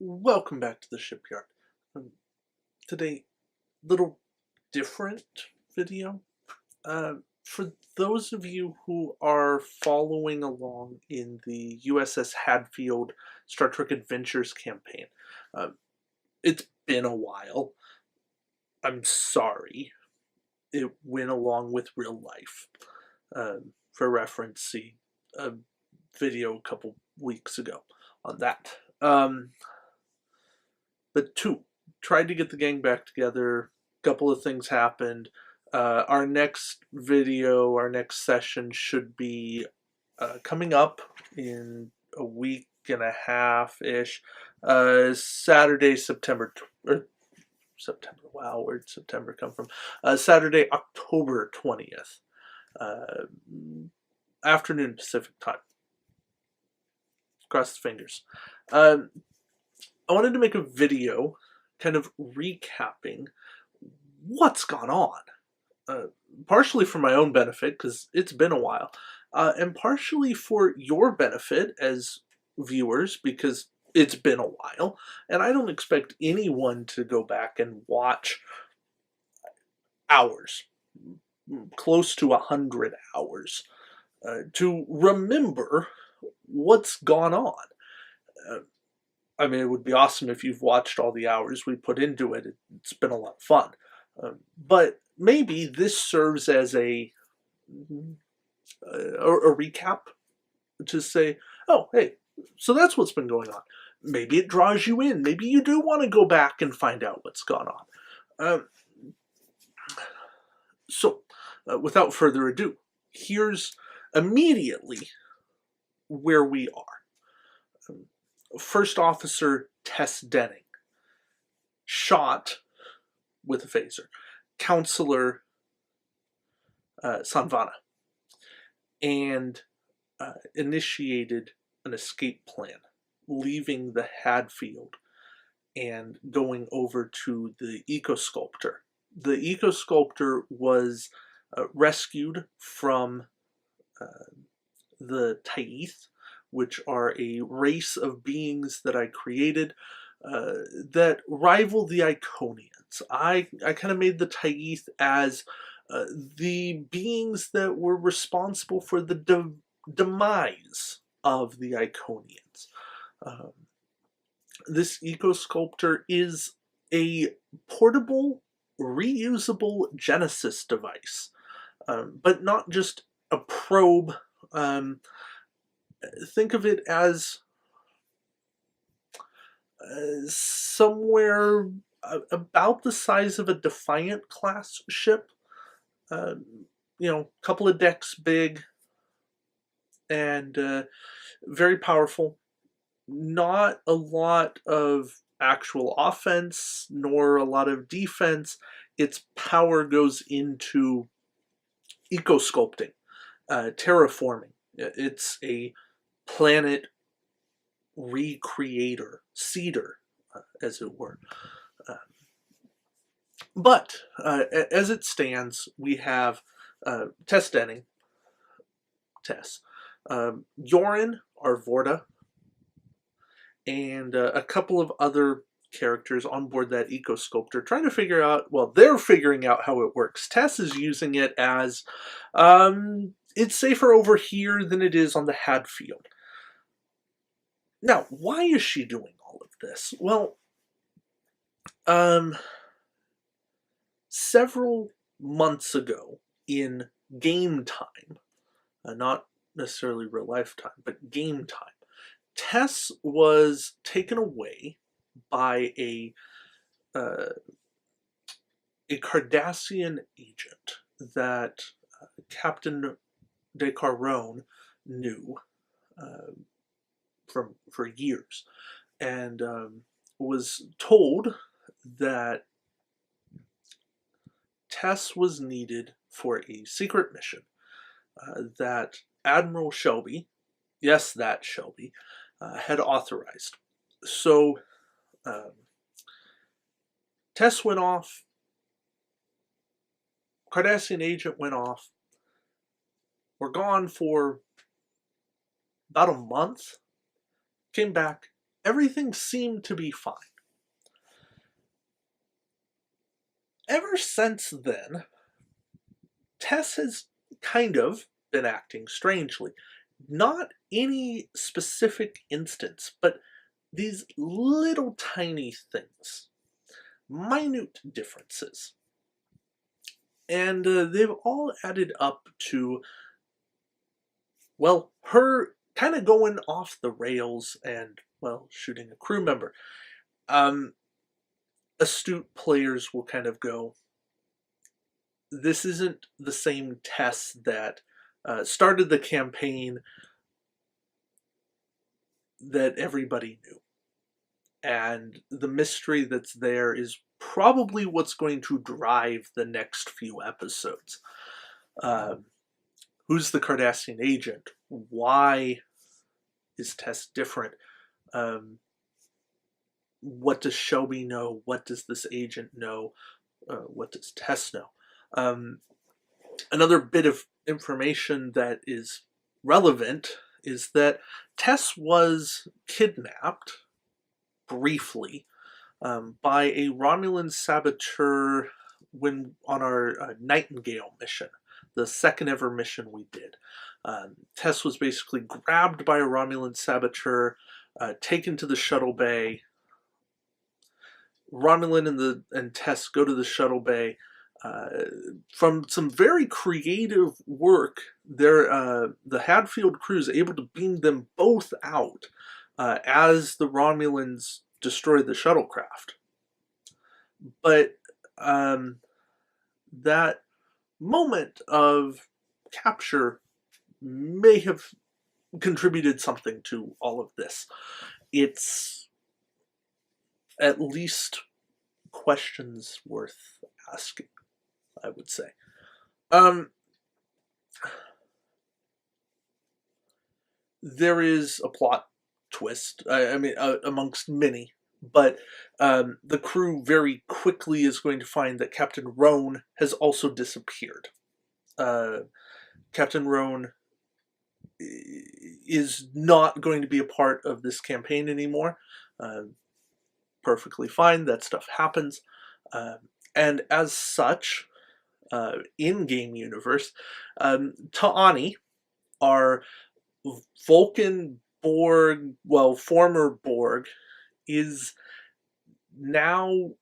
Welcome back to the Shipyard. Today, little different video. For those of you who are following along in the USS Hadfield Star Trek Adventures campaign, it's been a while. I'm sorry. It went along with real life. For reference, see a video a couple weeks ago on that. But tried to get the gang back together. A couple of things happened. Our next video, our next session should be coming up in a week and a half-ish. Saturday, September. Wow, where'd September come from? Saturday, October 20th. Afternoon Pacific time. Cross the fingers. I wanted to make a video kind of recapping what's gone on. Partially for my own benefit, because it's been a while, and partially for your benefit as viewers, because it's been a while, and I don't expect anyone to go back and watch hours, close to 100 hours, to remember what's gone on. I mean, it would be awesome if you've watched all the hours we put into it. It's been a lot of fun. But maybe this serves as a recap to say, oh, hey, so that's what's been going on. Maybe it draws you in. Maybe you do want to go back and find out what's gone on. Without further ado, here's immediately where we are. First Officer Tess Denning, shot with a phaser. Counselor Sanvana, and initiated an escape plan, leaving the Hadfield and going over to the Eco-Sculptor. The Eco-Sculptor was rescued from the Taith, which are a race of beings that I created that rival the Iconians. I kind of made the Taith as the beings that were responsible for the demise of the Iconians. This Eco-Sculptor is a portable, reusable Genesis device, but not just a probe. Think of it as somewhere about the size of a Defiant class ship. Couple of decks big and very powerful. Not a lot of actual offense nor a lot of defense. Its power goes into eco-sculpting, terraforming. It's a planet recreator, seeder, as it were. But as it stands, we have Tess Denning, Tess, Yorin, our Vorta, and a couple of other characters on board that Eco-Sculptor trying to figure out, well, they're figuring out how it works. Tess is using it as, it's safer over here than it is on the Hadfield. Now, why is she doing all of this? Well, several months ago in game time, not necessarily real life time, but game time, Tess was taken away by a Cardassian agent that Captain Descarone knew for years, and was told that Tess was needed for a secret mission that Admiral Shelby, yes, that Shelby, had authorized. So Tess went off, Cardassian agent went off, we're gone for about a month, came back, everything seemed to be fine. Ever since then, Tess has kind of been acting strangely. Not any specific instance, but these little tiny things, minute differences. And they've all added up to, well, her kind of going off the rails and, well, shooting a crew member. Astute players will kind of go, this isn't the same Tess that started the campaign that everybody knew. And the mystery that's there is probably what's going to drive the next few episodes. Who's the Cardassian agent? Why is Tess different? What does Shelby know? What does this agent know? What does Tess know? Another bit of information that is relevant is that Tess was kidnapped briefly by a Romulan saboteur when on our Nightingale mission, the second ever mission we did. Tess was basically grabbed by a Romulan saboteur, taken to the shuttle bay. Romulan and Tess go to the shuttle bay. From some very creative work, the Hadfield crew is able to beam them both out as the Romulans destroy the shuttlecraft. But that moment of capture may have contributed something to all of this. It's at least questions worth asking, I would say. There is a plot twist, I mean, amongst many, but the crew very quickly is going to find that Captain Roan has also disappeared. Captain Roan is not going to be a part of this campaign anymore. Perfectly fine, that stuff happens. And as such, in-game universe, Ta'ani, our Vulcan Borg, well, former Borg, is now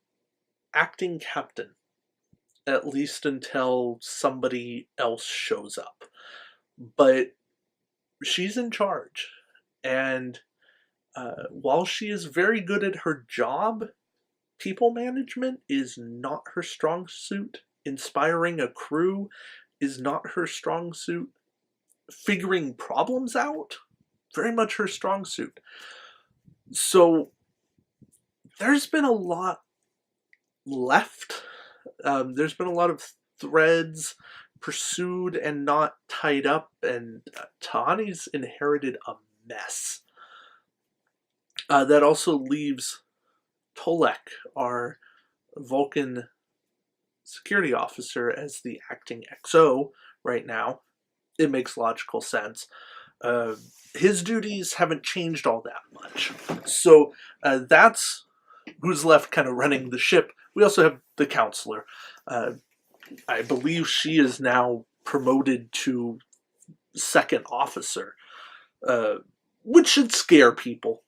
acting captain, at least until somebody else shows up. But she's in charge, and while she is very good at her job, people management is not her strong suit. Inspiring a crew is not her strong suit. Figuring problems out, very much her strong suit. So there's been a lot left. There's been a lot of threads pursued and not tied up, and Ta'ani's inherited a mess. That also leaves Tolek, our Vulcan security officer, as the acting XO right now. It makes logical sense. His duties haven't changed all that much. So that's who's left kind of running the ship. We also have the counselor. I believe she is now promoted to second officer, which should scare people.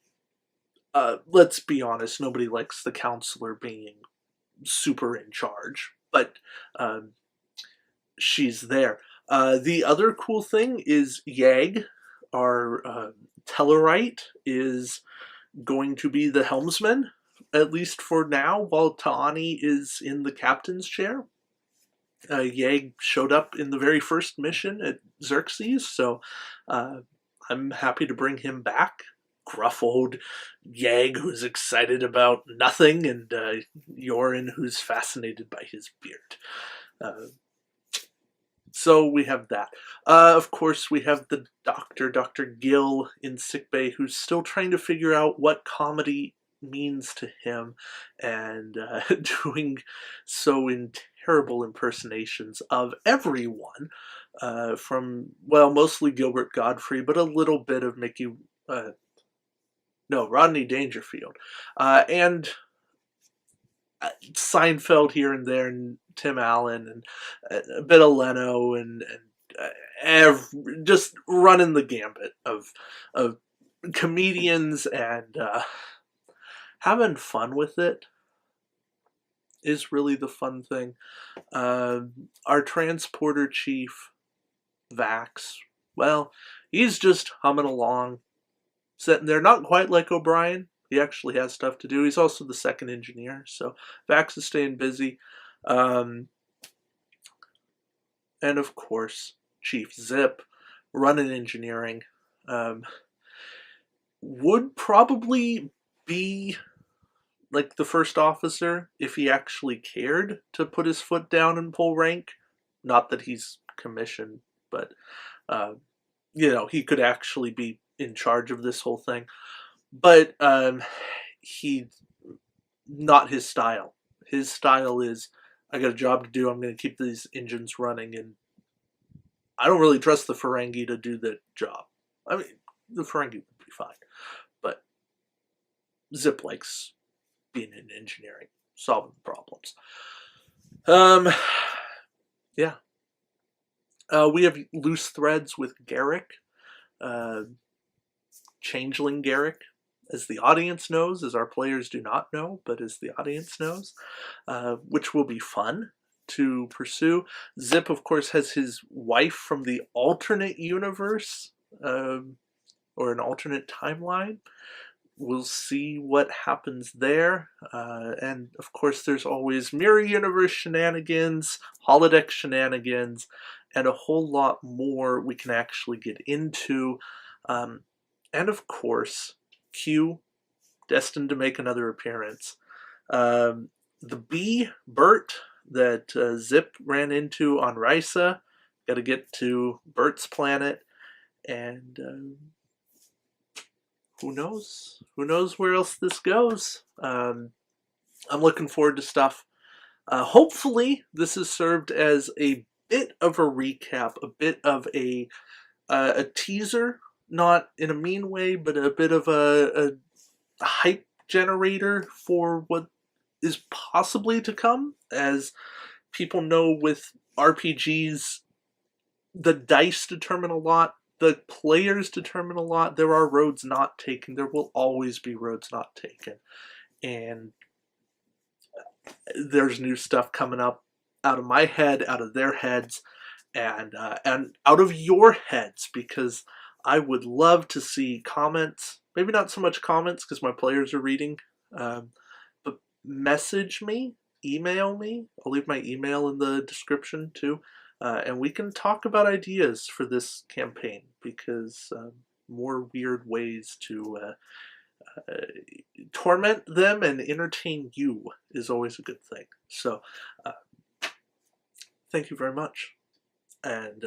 Let's be honest, nobody likes the counselor being super in charge, but she's there. The other cool thing is Yag, our Tellarite, is going to be the helmsman, at least for now, while Ta'ani is in the captain's chair. Yag showed up in the very first mission at Xerxes, so I'm happy to bring him back. Gruff old Yag who's excited about nothing, and Yorin who's fascinated by his beard. So we have that. Of course, we have the doctor, Dr. Gill, in sickbay, who's still trying to figure out what comedy means to him, and doing so in terrible impersonations of everyone, from, well, mostly Gilbert Godfrey, but a little bit of No, Rodney Dangerfield. And Seinfeld here and there, and Tim Allen, and a bit of Leno, and just running the gambit of comedians, and having fun with it is really the fun thing. Our transporter chief, Vax, well, he's just humming along, sitting there, not quite like O'Brien. He actually has stuff to do. He's also the second engineer, so Vax is staying busy. And of course, Chief Zip, running engineering, would probably be like the first officer if he actually cared to put his foot down and pull rank. Not that he's commissioned, but you know, he could actually be in charge of this whole thing. But he, not his style. His style is, I got a job to do, I'm going to keep these engines running, and I don't really trust the Ferengi to do the job. I mean, the Ferengi would be fine, but Zip likes being in engineering, solving problems. Yeah. We have loose threads with Garrick, Changeling Garrick, as the audience knows, as our players do not know, but as the audience knows, which will be fun to pursue. Zip, of course, has his wife from the alternate universe, or an alternate timeline. We'll see what happens there. And of course, there's always Mirror Universe shenanigans, holodeck shenanigans, and a whole lot more we can actually get into. And of course, Q, destined to make another appearance. The bee, Bert, that Zip ran into on Risa. Got to get to Bert's planet, and who knows? Who knows where else this goes? I'm looking forward to stuff. Hopefully, this has served as a bit of a recap, a bit of a teaser, not in a mean way, but a bit of a hype generator for what is possibly to come. As people know, with RPGs, the dice determine a lot, the players determine a lot. There are roads not taken. There will always be roads not taken. And there's new stuff coming up out of my head, out of their heads, and out of your heads, because I would love to see comments. Maybe not so much comments because my players are reading, but message me, email me. I'll leave my email in the description too, and we can talk about ideas for this campaign, because more weird ways to torment them and entertain you is always a good thing. So thank you very much, and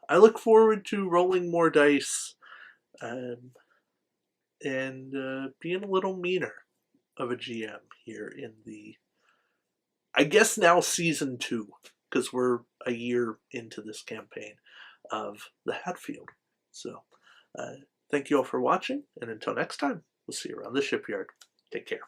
I look forward to rolling more dice and being a little meaner of a GM here in the, I guess now, season 2, because we're a year into this campaign of the Hadfield. So thank you all for watching, and until next time, we'll see you around the shipyard. Take care.